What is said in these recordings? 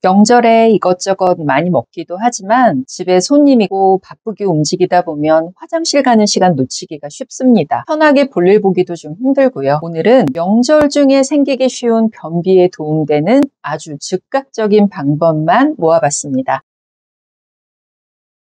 명절에 이것저것 많이 먹기도 하지만 집에 손님이고 바쁘게 움직이다 보면 화장실 가는 시간 놓치기가 쉽습니다. 편하게 볼일 보기도 좀 힘들고요. 오늘은 명절 중에 생기기 쉬운 변비에 도움되는 아주 즉각적인 방법만 모아봤습니다.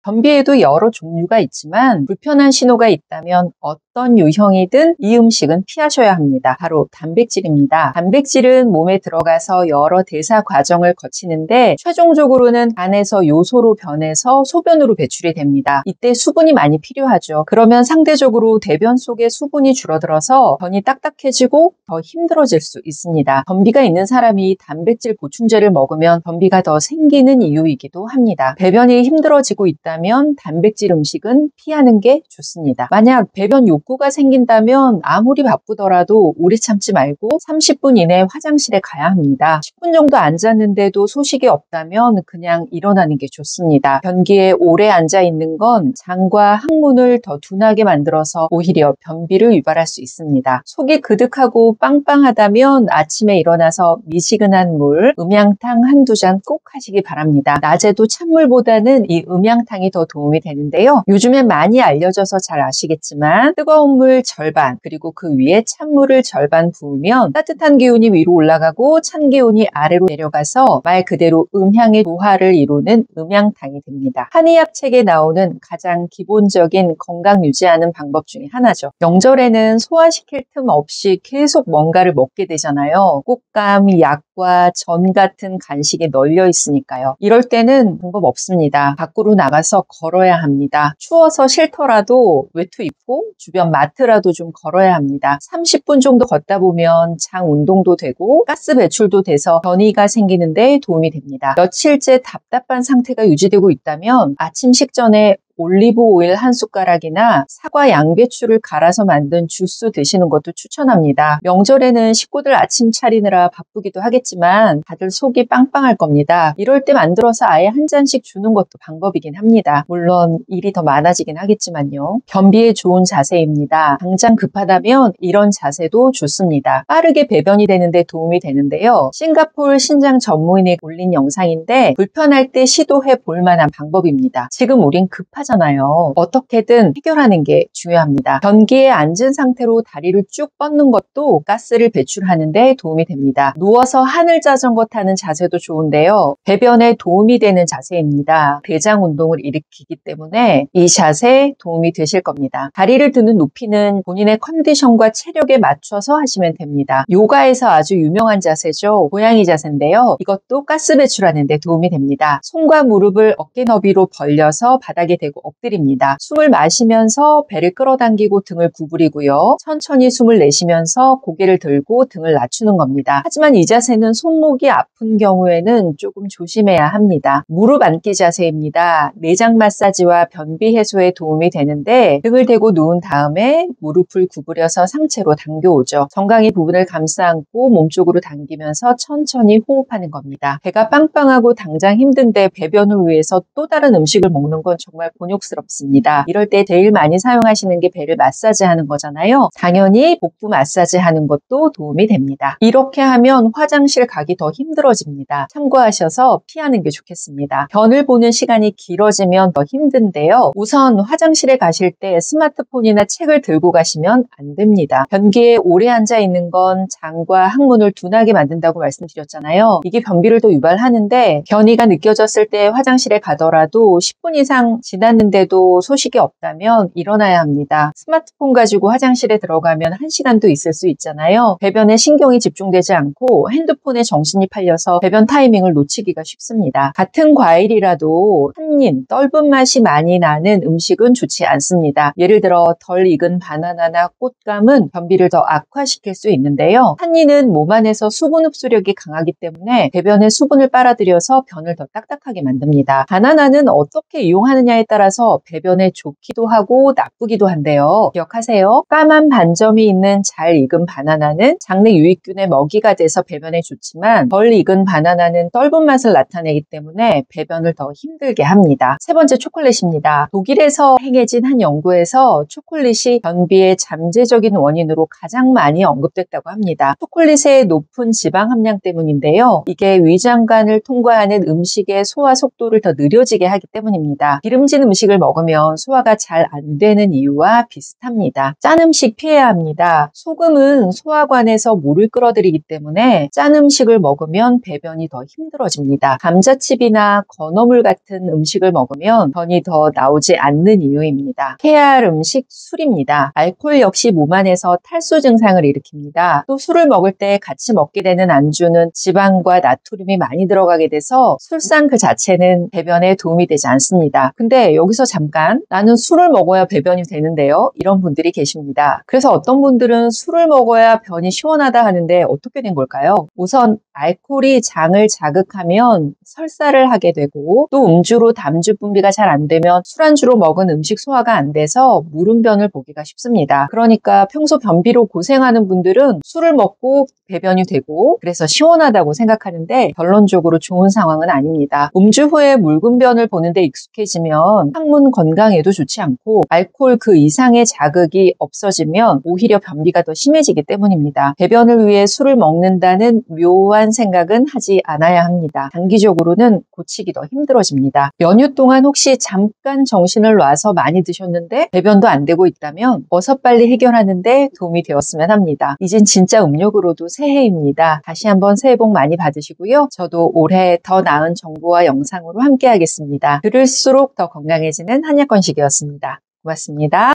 변비에도 여러 종류가 있지만 불편한 신호가 있다면 어떤 유형이든 이 음식은 피하셔야 합니다. 바로 단백질입니다. 단백질은 몸에 들어가서 여러 대사 과정을 거치는데 최종적으로는 간에서 요소로 변해서 소변으로 배출이 됩니다. 이때 수분이 많이 필요하죠. 그러면 상대적으로 대변 속에 수분이 줄어들어서 변이 딱딱해지고 더 힘들어질 수 있습니다. 변비가 있는 사람이 단백질 보충제를 먹으면 변비가 더 생기는 이유이기도 합니다. 배변이 힘들어지고 있다면 단백질 음식은 피하는 게 좋습니다. 만약 배변 욕구가 생긴다면 아무리 바쁘더라도 오래 참지 말고 30분 이내 화장실에 가야 합니다. 10분 정도 앉았는데도 소식이 없다면 그냥 일어나는 게 좋습니다. 변기에 오래 앉아 있는 건 장과 항문을 더 둔하게 만들어서 오히려 변비를 유발할 수 있습니다. 속이 그득하고 빵빵하다면 아침에 일어나서 미지근한 물, 음양탕 한두 잔 꼭 하시기 바랍니다. 낮에도 찬물보다는 이 음양탕이 더 도움이 되는데요. 요즘엔 많이 알려져서 잘 아시겠지만 뜨거운 물 절반 그리고 그 위에 찬물을 절반 부으면 따뜻한 기운이 위로 올라가고 찬 기운이 아래로 내려가서 말 그대로 음향의 조화를 이루는 음양탕이 됩니다. 한의학 책에 나오는 가장 기본적인 건강 유지하는 방법 중에 하나죠. 명절에는 소화시킬 틈 없이 계속 뭔가를 먹게 되잖아요. 꽃감, 약과 전 같은 간식이 널려 있으니까요. 이럴 때는 방법 없습니다. 밖으로 나가서 걸어야 합니다. 추워서 싫더라도 외투 입고 주변 마트라도 좀 걸어야 합니다. 30분 정도 걷다 보면 장 운동도 되고 가스 배출도 돼서 변이가 생기는데 도움이 됩니다. 며칠째 답답한 상태가 유지되고 있다면 아침 식전에 올리브 오일 한 숟가락이나 사과 양배추를 갈아서 만든 주스 드시는 것도 추천합니다. 명절에는 식구들 아침 차리느라 바쁘기도 하겠지만 다들 속이 빵빵할 겁니다. 이럴 때 만들어서 아예 한 잔씩 주는 것도 방법이긴 합니다. 물론 일이 더 많아지긴 하겠지만요. 변비에 좋은 자세입니다. 당장 급하다면 이런 자세도 좋습니다. 빠르게 배변이 되는데 도움이 되는데요. 싱가포르 신장 전문인이 올린 영상인데 불편할 때 시도해 볼 만한 방법입니다. 지금 우린 급하잖아요. 어떻게든 해결하는 게 중요합니다. 변기에 앉은 상태로 다리를 쭉 뻗는 것도 가스를 배출하는 데 도움이 됩니다. 누워서 하늘 자전거 타는 자세도 좋은데요. 배변에 도움이 되는 자세입니다. 대장 운동을 일으키기 때문에 이 자세 도움이 되실 겁니다. 다리를 드는 높이는 본인의 컨디션과 체력에 맞춰서 하시면 됩니다. 요가에서 아주 유명한 자세죠. 고양이 자세인데요. 이것도 가스 배출하는 데 도움이 됩니다. 손과 무릎을 어깨 너비로 벌려서 바닥에 대고 엎드립니다. 숨을 마시면서 배를 끌어당기고 등을 구부리고요. 천천히 숨을 내쉬면서 고개를 들고 등을 낮추는 겁니다. 하지만 이 자세는 손목이 아픈 경우에는 조금 조심해야 합니다. 무릎 앉기 자세입니다. 내장 마사지와 변비 해소에 도움이 되는데 등을 대고 누운 다음에 무릎을 구부려서 상체로 당겨오죠. 정강이 부분을 감싸 안고 몸쪽으로 당기면서 천천히 호흡하는 겁니다. 배가 빵빵하고 당장 힘든데 배변을 위해서 또 다른 음식을 먹는 건 정말 곤욕스럽습니다. 이럴 때 제일 많이 사용하시는 게 배를 마사지하는 거잖아요. 당연히 복부 마사지하는 것도 도움이 됩니다. 이렇게 하면 화장실 가기 더 힘들어집니다. 참고하셔서 피하는 게 좋겠습니다. 변을 보는 시간이 길어지면 더 힘든데요. 우선 화장실에 가실 때 스마트폰이나 책을 들고 가시면 안 됩니다. 변기에 오래 앉아 있는 건 장과 항문을 둔하게 만든다고 말씀드렸잖아요. 이게 변비를 더 유발하는데 변이가 느껴졌을 때 화장실에 가더라도 10분 이상 지났는데도 소식이 없다면 일어나야 합니다. 스마트폰 가지고 화장실에 들어가면 1시간도 있을 수 있잖아요. 배변에 신경이 집중되지 않고 핸드폰에 정신이 팔려서 배변 타이밍을 놓치기가 쉽습니다. 같은 과일이라도 한입, 떫은 맛이 많이 나는 음식은 좋지 않습니다. 예를 들어 덜 익은 바나나나 꽃감은 변비를 더 악화시킬 수 있는데요. 한입은 몸 안에서 수분 흡수력이 강하기 때문에 배변에 수분을 빨아들여서 변을 더 딱딱하게 만듭니다. 바나나는 어떻게 이용하느냐에 따라 따라서 배변에 좋기도 하고 나쁘기도 한데요. 기억하세요. 까만 반점이 있는 잘 익은 바나나는 장내 유익균의 먹이가 돼서 배변에 좋지만 덜 익은 바나나는 떫은 맛을 나타내기 때문에 배변을 더 힘들게 합니다. 세 번째, 초콜릿입니다. 독일에서 행해진 한 연구에서 초콜릿이 변비의 잠재적인 원인으로 가장 많이 언급됐다고 합니다. 초콜릿의 높은 지방 함량 때문인데요. 이게 위장관을 통과하는 음식의 소화 속도를 더 느려지게 하기 때문입니다. 기름진 음식을 먹으면 소화가 잘 안 되는 이유와 비슷합니다. 짠 음식 피해야 합니다. 소금은 소화관에서 물을 끌어들이기 때문에 짠 음식을 먹으면 배변이 더 힘들어집니다. 감자칩이나 건어물 같은 음식을 먹으면 변이 더 나오지 않는 이유입니다. 피해야 할 음식, 술입니다. 알코올 역시 몸 안에서 탈수 증상을 일으킵니다. 또 술을 먹을 때 같이 먹게 되는 안주는 지방과 나트륨이 많이 들어가게 돼서 술상 그 자체는 배변에 도움이 되지 않습니다. 근데 여기서 잠깐, 나는 술을 먹어야 배변이 되는데요, 이런 분들이 계십니다. 그래서 어떤 분들은 술을 먹어야 변이 시원하다 하는데 어떻게 된 걸까요? 우선 알코올이 장을 자극하면 설사를 하게 되고, 또 음주로 담주 분비가 잘 안 되면 술안주로 먹은 음식 소화가 안 돼서 무름변을 보기가 쉽습니다. 그러니까 평소 변비로 고생하는 분들은 술을 먹고 배변이 되고 그래서 시원하다고 생각하는데 결론적으로 좋은 상황은 아닙니다. 음주 후에 묽은 변을 보는데 익숙해지면 항문 건강에도 좋지 않고, 알코올 그 이상의 자극이 없어지면 오히려 변비가 더 심해지기 때문입니다. 배변을 위해 술을 먹는다는 묘한 생각은 하지 않아야 합니다. 단기적으로는 고치기 더 힘들어집니다. 연휴 동안 혹시 잠깐 정신을 놔서 많이 드셨는데 배변도 안 되고 있다면 어서 빨리 해결하는데 도움이 되었으면 합니다. 이젠 진짜 음력으로도 새해입니다. 다시 한번 새해 복 많이 받으시고요. 저도 올해 더 나은 정보와 영상으로 함께 하겠습니다. 들을수록 더 건강해지는 한약건식이었습니다. 고맙습니다.